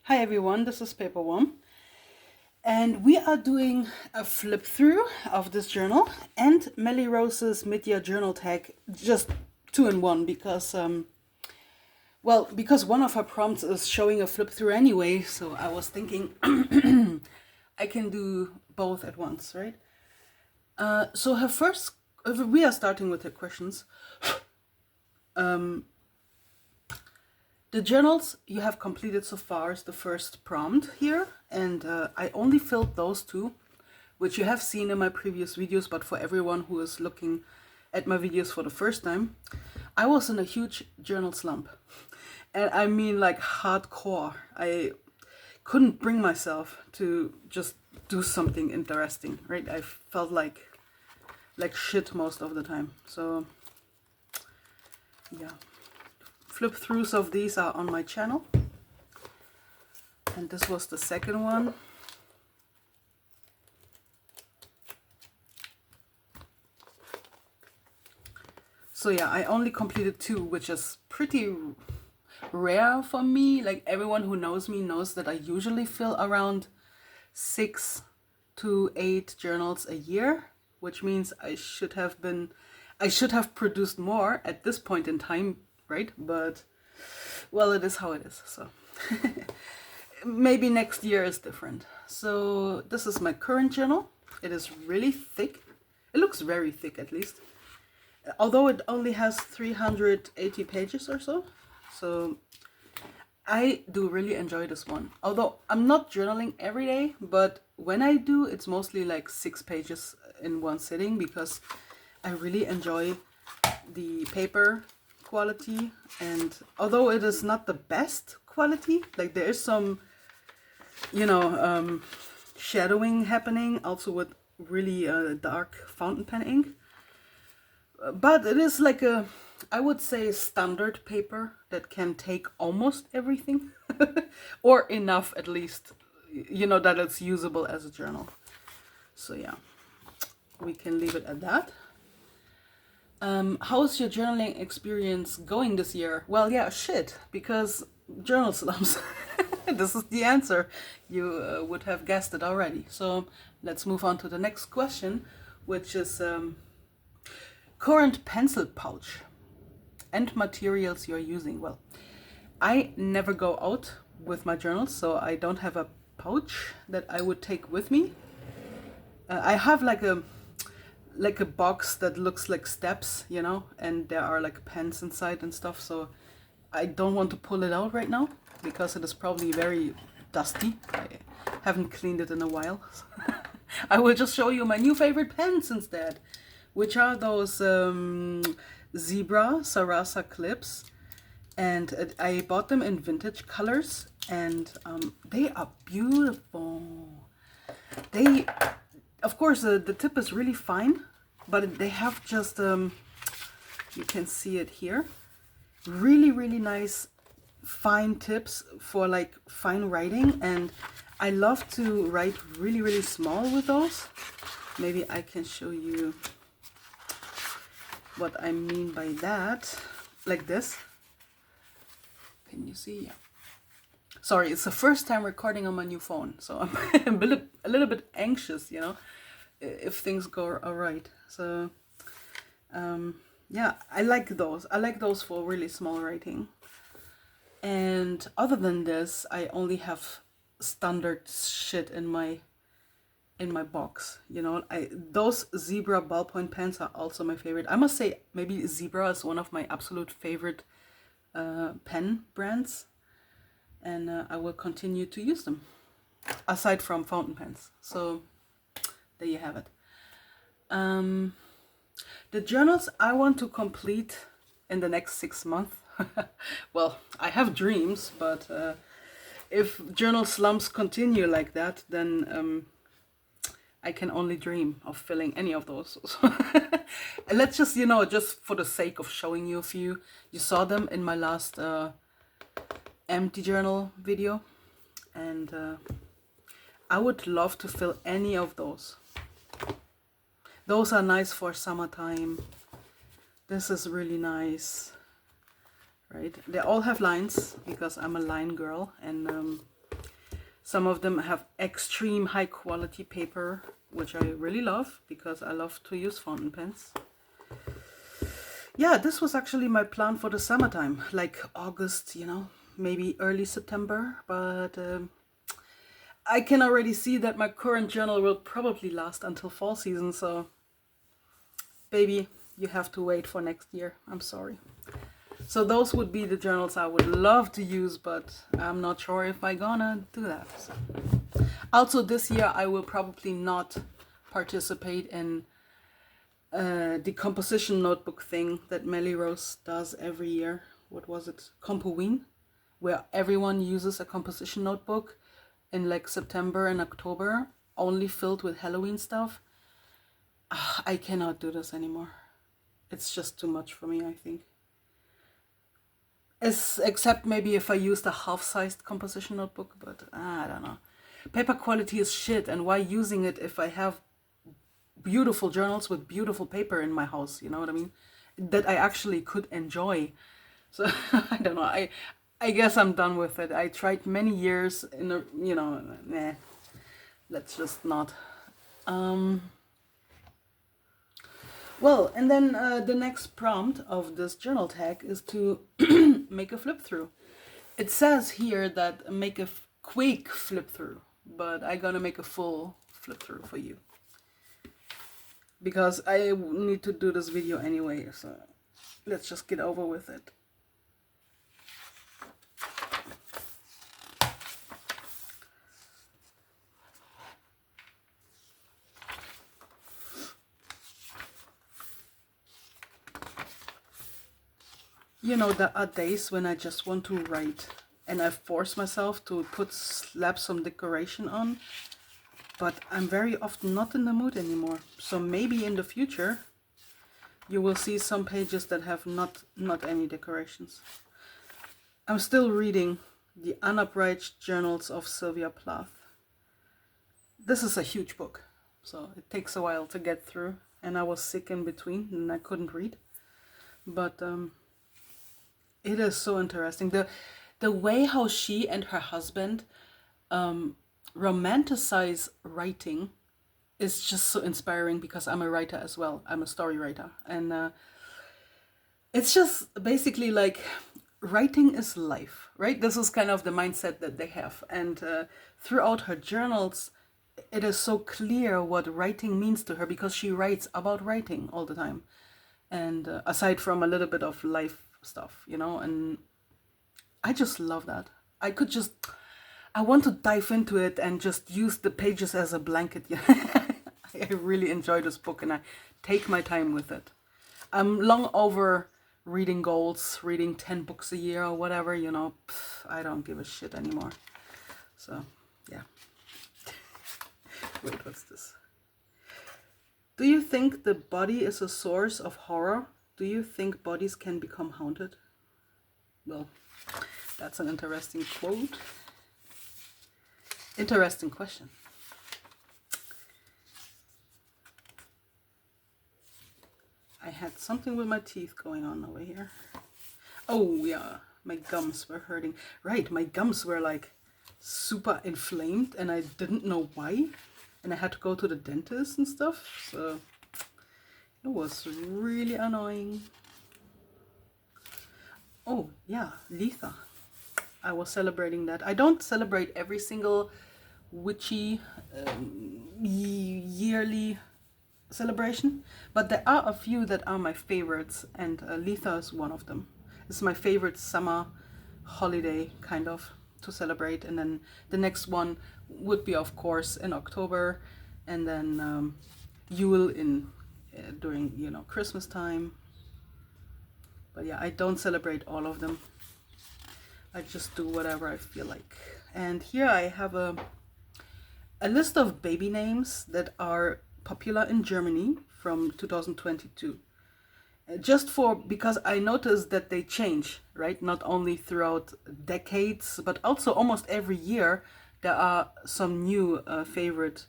Hi everyone, this is Paperworm, and we are doing a flip through of this journal and MelyyRose's Midyear journal tag, just two in one, because because one of her prompts is showing a flip through anyway, so I was thinking I can do both at once, right? So her first, we are starting with her questions. The journals you have completed so far is the first prompt here, and I only filled those two, which you have seen in my previous videos, but for everyone who is looking at my videos for the first time, I was in a huge journal slump. And I mean like hardcore. I couldn't bring myself to just do something interesting, right? I felt like shit most of the time. So yeah. Flip throughs of these are on my channel, and this was the second one. So yeah, I only completed two, which is pretty rare for me. Like everyone who knows me knows that I usually fill around 6 to 8 journals a year, which means I should have produced more at this point in time, right? But well, it is how it is. So maybe next year is different. So this is my current journal. It is really thick. It looks very thick, at least, although it only has 380 pages or so. So I do really enjoy this one. Although I'm not journaling every day, but when I do, it's mostly like 6 pages in one sitting, because I really enjoy the paper quality. And although it is not the best quality, like there is some, shadowing happening also with really dark fountain pen ink. But it is like I would say, standard paper that can take almost everything, or enough at least, that it's usable as a journal. So yeah, we can leave it at that. How's your journaling experience going this year? Well, yeah, shit, because journal slumps. This is the answer. You would have guessed it already. So let's move on to the next question, which is current pencil pouch and materials you're using. Well, I never go out with my journals, so I don't have a pouch that I would take with me. I have like a box that looks like steps, and there are like pens inside and stuff, so I don't want to pull it out right now because it is probably very dusty. I haven't cleaned it in a while. I will just show you my new favorite pens instead, which are those Zebra Sarasa clips, and I bought them in vintage colors, and they are beautiful. They, of course, the tip is really fine, but they have just you can see it here, really nice fine tips for like fine writing, and I love to write really small with those. Maybe I can show you what I mean by that, like this. Can you see? Yeah. Sorry, it's the first time recording on my new phone, so I'm a little bit anxious, if things go all right. So yeah, I like those. I like those for really small writing. And other than this, I only have standard shit in my box. Those Zebra ballpoint pens are also my favorite. I must say, maybe Zebra is one of my absolute favorite pen brands, and I will continue to use them, aside from fountain pens. So there you have it. The journals I want to complete in the next 6 months. Well, I have dreams, but if journal slumps continue like that, then I can only dream of filling any of those. And let's just, just for the sake of showing you a few, you saw them in my last empty journal video, and I would love to fill any of those. Those are nice for summertime. This is really nice, right? They all have lines because I'm a line girl, and Some of them have extreme high quality paper, which I really love because I love to use fountain pens. Yeah, this was actually my plan for the summertime, like August, you know, maybe early September, but I can already see that my current journal will probably last until fall season, so baby, you have to wait for next year. I'm sorry. So those would be the journals I would love to use, but I'm not sure if I'm gonna do that. So. Also this year I will probably not participate in the composition notebook thing that MelyyRose does every year. What was it? Compoween, where everyone uses a composition notebook in like September and October, only filled with Halloween stuff. I cannot do this anymore. It's just too much for me, I think. Except maybe if I used a half-sized composition notebook, but I don't know. Paper quality is shit, and why using it if I have beautiful journals with beautiful paper in my house, you know what I mean? That I actually could enjoy. So I don't know. I guess I'm done with it. I tried many years in a, you know, nah. Let's just not. Well, and then the next prompt of this journal tag is to make a flip through. It says here that make a quick flip through, but I'm gonna make a full flip through for you. Because I need to do this video anyway, so let's just get over with it. You know, there are days when I just want to write and I force myself to slap some decoration on, but I'm very often not in the mood anymore. So maybe in the future you will see some pages that have not any decorations. I'm still reading The Unupright Journals of Sylvia Plath. This is a huge book, so it takes a while to get through, and I was sick in between and I couldn't read. But it is so interesting. The way how she and her husband romanticize writing is just so inspiring, because I'm a writer as well. I'm a story writer. And it's just basically like writing is life, right? This is kind of the mindset that they have. And throughout her journals, it is so clear what writing means to her, because she writes about writing all the time. And aside from a little bit of life stuff, you know, and I just love that. I want to dive into it and just use the pages as a blanket. I really enjoy this book and I take my time with it. I'm long over reading goals, reading 10 books a year or whatever, you know. I don't give a shit anymore. So, yeah. Wait, what's this? Do you think the body is a source of horror? Do you think bodies can become haunted? Well, that's an interesting quote. Interesting question. I had something with my teeth going on over here. Oh yeah, my gums were hurting. Right, my gums were like super inflamed and I didn't know why. And I had to go to the dentist and stuff. So it was really annoying. Oh yeah, Letha. I was celebrating that. I don't celebrate every single witchy yearly celebration, but there are a few that are my favorites, and Letha is one of them. It's my favorite summer holiday kind of to celebrate, and then the next one would be of course in October, and then Yule in during, you know, Christmas time. But yeah, I don't celebrate all of them. I just do whatever I feel like. And here I have a list of baby names that are popular in Germany from 2022. Because I noticed that they change, right? Not only throughout decades, but also almost every year there are some new favorite.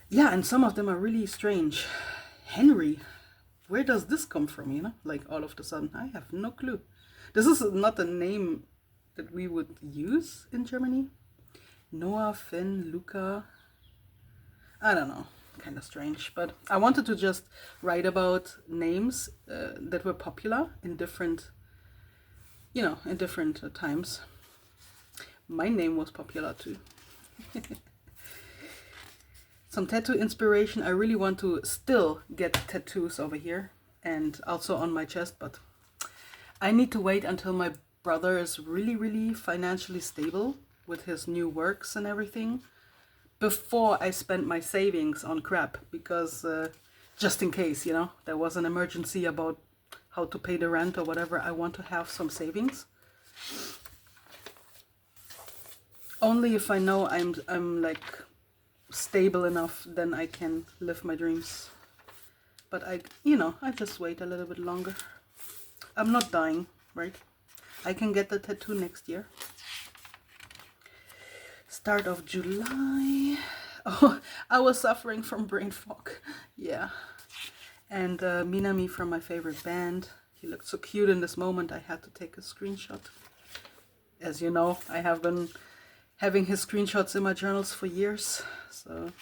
Yeah, and some of them are really strange. Henry, where does this come from, you know? Like all of a sudden, I have no clue. This is not a name that we would use in Germany. Noah, Finn, Luca. I don't know, kind of strange, but I wanted to just write about names that were popular in different, in different times. My name was popular too. Some tattoo inspiration. I really want to still get tattoos over here and also on my chest, but I need to wait until my brother is really, really financially stable with his new works and everything before I spend my savings on crap, because just in case, there was an emergency about how to pay the rent or whatever, I want to have some savings. Only if I know I'm like stable enough, then I can live my dreams. But I just wait a little bit longer. I'm not dying, right? I can get the tattoo next year. Start of July. Oh, I was suffering from brain fog. Yeah. And Minami from my favorite band. He looked so cute in this moment. I had to take a screenshot. As you know, I have been having his screenshots in my journals for years. So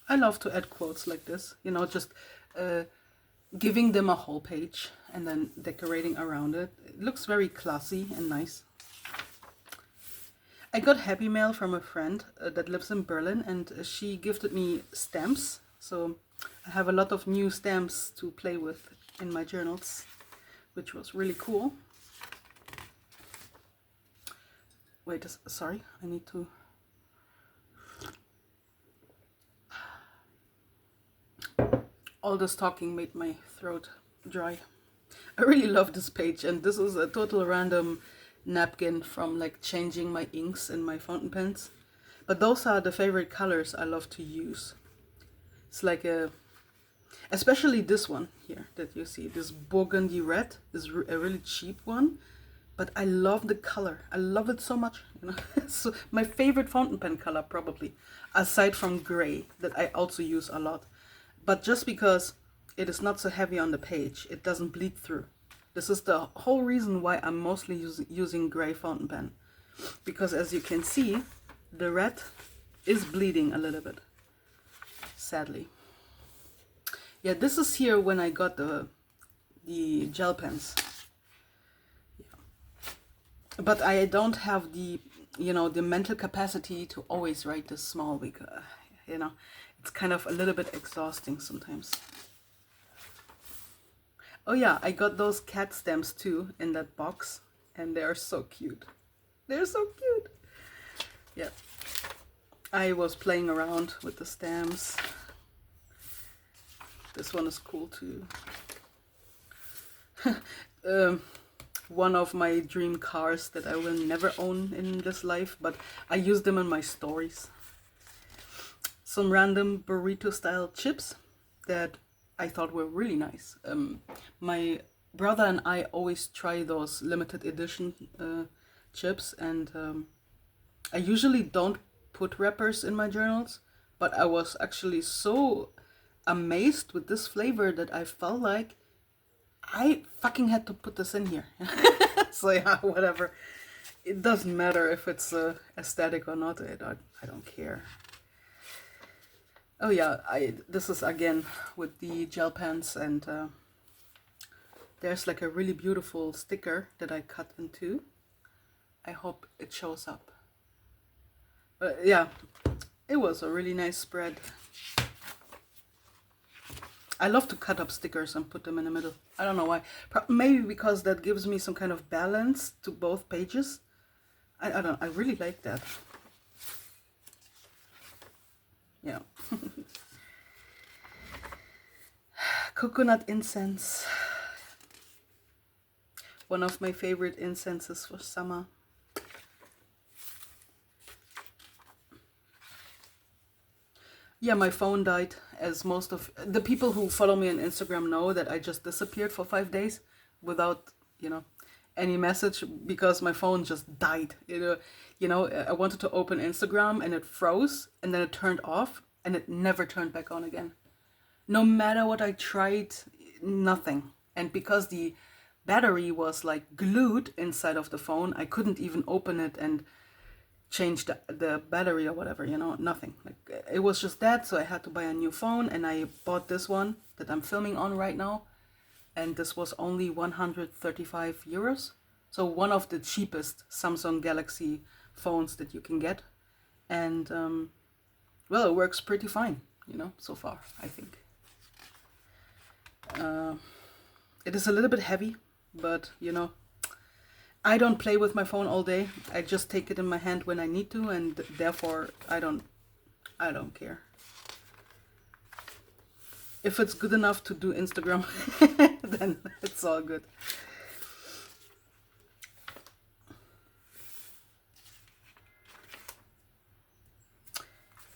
I love to add quotes like this, just giving them a whole page and then decorating around it. It looks very classy and nice. I got happy mail from a friend that lives in Berlin, and she gifted me stamps. So I have a lot of new stamps to play with in my journals, which was really cool. Wait, sorry, I need to... All this talking made my throat dry. I really love this page, and this is a total random napkin from like changing my inks in my fountain pens. But those are the favorite colors I love to use. It's like especially this one here that you see, this burgundy red is a really cheap one, but I love the color. I love it so much, So my favorite fountain pen color probably, aside from gray that I also use a lot. But just because it is not so heavy on the page, it doesn't bleed through. This is the whole reason why I'm mostly using gray fountain pen. Because as you can see, the red is bleeding a little bit, sadly. Yeah, this is here when I got the gel pens. Yeah. But I don't have the, the mental capacity to always write this small, because, it's kind of a little bit exhausting sometimes. Oh yeah, I got those cat stamps too in that box, and they are so cute. They're so cute. Yeah. I was playing around with the stamps. This one is cool too. One of my dream cars that I will never own in this life, but I use them in my stories. Some random burrito style chips that I thought were really nice. My brother and I always try those limited edition chips, and I usually don't put wrappers in my journals, but I was actually so amazed with this flavor that I felt like I fucking had to put this in here. So yeah, whatever. It doesn't matter if it's aesthetic or not. I don't care. Oh yeah, this is again with the gel pens, and there's like a really beautiful sticker that I cut in two. I hope it shows up. But yeah, it was a really nice spread. I love to cut up stickers and put them in the middle. I don't know why. Maybe because that gives me some kind of balance to both pages. I really like that. Yeah. Coconut incense. One of my favorite incenses for summer. Yeah, my phone died, as most of the people who follow me on Instagram know that I just disappeared for 5 days without, any message, because my phone just died. I wanted to open Instagram and it froze, and then it turned off and it never turned back on again. No matter what I tried, nothing. And because the battery was like glued inside of the phone, I couldn't even open it and change the battery or whatever, you know, nothing. Like, it was just that, so I had to buy a new phone, and I bought this one that I'm filming on right now, and this was only 135 euros. So one of the cheapest Samsung Galaxy phones that you can get. And well, it works pretty fine, you know, so far, I think. It is a little bit heavy, but you know, I don't play with my phone all day. I just take it in my hand when I need to, and therefore I don't care. If it's good enough to do Instagram, then it's all good.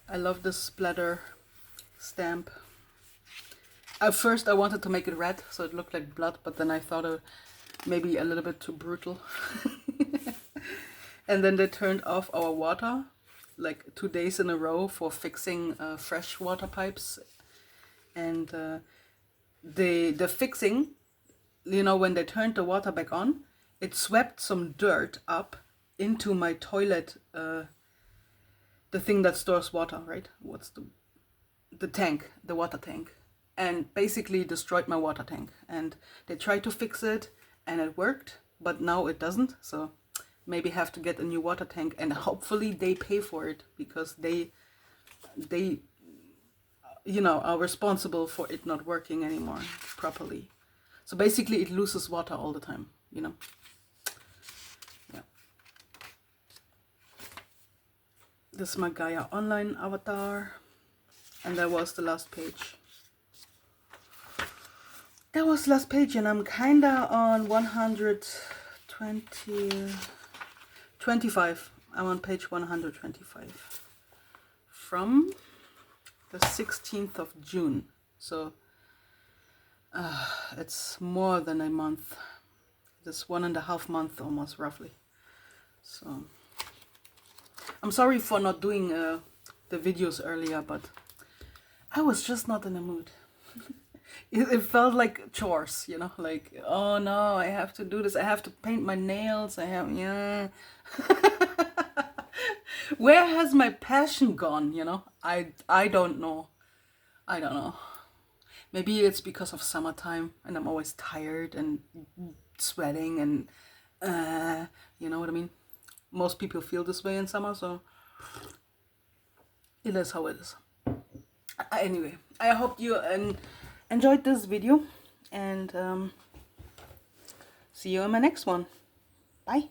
I love this splatter stamp. At first I wanted to make it red so it looked like blood, but then I thought it maybe a little bit too brutal. And then they turned off our water like 2 days in a row for fixing fresh water pipes. And the fixing, you know, when they turned the water back on, it swept some dirt up into my toilet, the thing that stores water, right? What's the tank, the water tank, and basically destroyed my water tank. And they tried to fix it and it worked, but now it doesn't. So maybe have to get a new water tank, and hopefully they pay for it, because they you know, are responsible for it not working anymore properly. So basically it loses water all the time, you know. Yeah. This is my Gaia Online avatar, and that was the last page. That was the last page, and I'm kinda on 125. I'm on page 125 from the 16th of June. So it's more than a month. This 1.5 months almost, roughly. So I'm sorry for not doing the videos earlier, but I was just not in the mood. It felt like chores, you know, like, oh no, I have to do this, I have to paint my nails, yeah. Where has my passion gone, you know? I don't know. I don't know. Maybe it's because of summertime and I'm always tired and sweating and, you know what I mean? Most people feel this way in summer, so it is how it is. Anyway, I hope you enjoyed this video, and see you in my next one. Bye.